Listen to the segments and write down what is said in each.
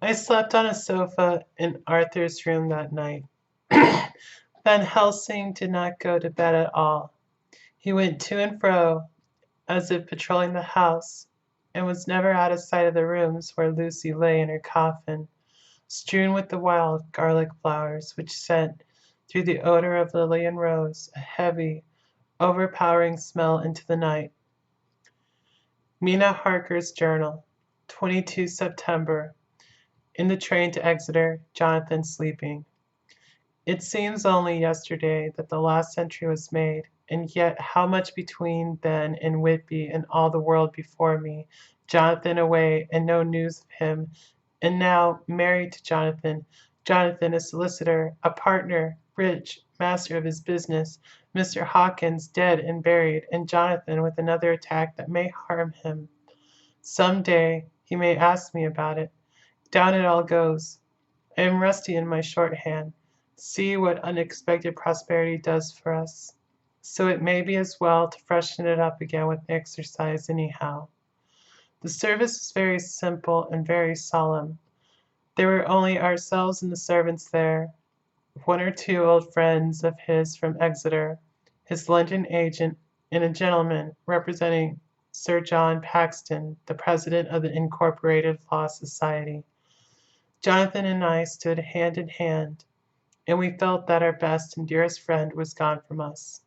I slept on a sofa in Arthur's room that night. Van Helsing did not go to bed at all. He went to and fro, as if patrolling the house, and was never out of sight of the rooms where Lucy lay in her coffin, strewn with the wild garlic flowers, which sent, through the odor of lily and rose, a heavy, overpowering smell into the night. Mina Harker's journal, 22 September. In the train to Exeter, Jonathan sleeping. It seems only yesterday that the last entry was made, and yet how much between then and Whitby and all the world before me. Jonathan away, and no news of him, and now married to Jonathan. Jonathan a solicitor, a partner, rich, master of his business. Mr. Hawkins dead and buried, and Jonathan with another attack that may harm him. Some day he may ask me about it. Down it all goes. I am rusty in my shorthand. See what unexpected prosperity does for us. So it may be as well to freshen it up again with exercise anyhow. The service was very simple and very solemn. There were only ourselves and the servants there, one or two old friends of his from Exeter, his London agent, and a gentleman representing Sir John Paxton, the president of the Incorporated Law Society. Jonathan and I stood hand in hand, and we felt that our best and dearest friend was gone from us.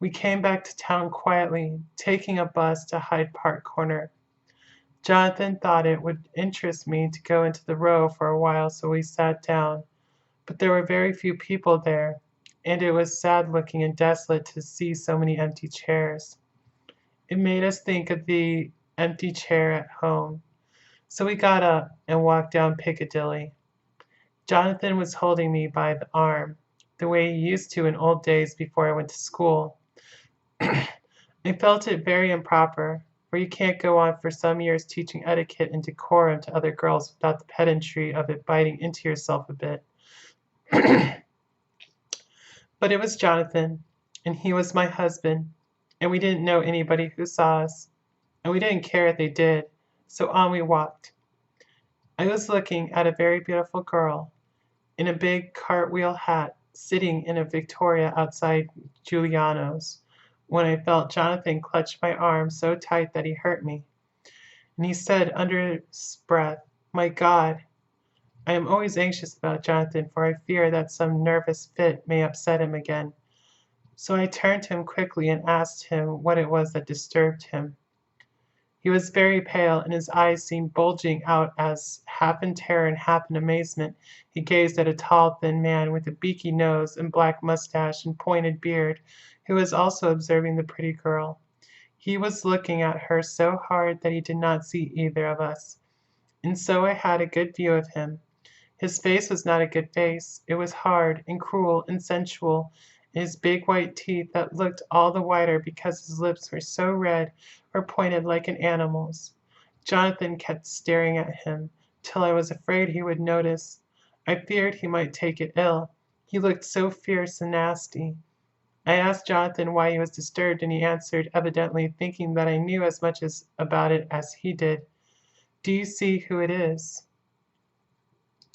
We came back to town quietly, taking a bus to Hyde Park Corner. Jonathan thought it would interest me to go into the Row for a while, so we sat down. But there were very few people there, and it was sad-looking and desolate to see so many empty chairs. It made us think of the empty chair at home. So we got up and walked down Piccadilly. Jonathan was holding me by the arm, the way he used to in old days before I went to school. I felt it very improper, for you can't go on for some years teaching etiquette and decorum to other girls without the pedantry of it biting into yourself a bit. But it was Jonathan, and he was my husband, and we didn't know anybody who saw us, and we didn't care if they did, so on we walked. I was looking at a very beautiful girl in a big cartwheel hat sitting in a victoria outside Giuliano's when I felt Jonathan clutch my arm so tight that he hurt me. And he said under his breath, "My God!" I am always anxious about Jonathan, for I fear that some nervous fit may upset him again. So I turned to him quickly and asked him what it was that disturbed him. He was very pale, and his eyes seemed bulging out as, half in terror and half in amazement, he gazed at a tall, thin man with a beaky nose and black mustache and pointed beard, who was also observing the pretty girl. He was looking at her so hard that he did not see either of us, and so I had a good view of him. His face was not a good face. It was hard and cruel and sensual, and his big white teeth that looked all the whiter because his lips were so red were pointed like an animal's. Jonathan kept staring at him, till I was afraid he would notice. I feared he might take it ill. He looked so fierce and nasty. I asked Jonathan why he was disturbed, and he answered, evidently thinking that I knew as much about it as he did. "Do you see who it is?"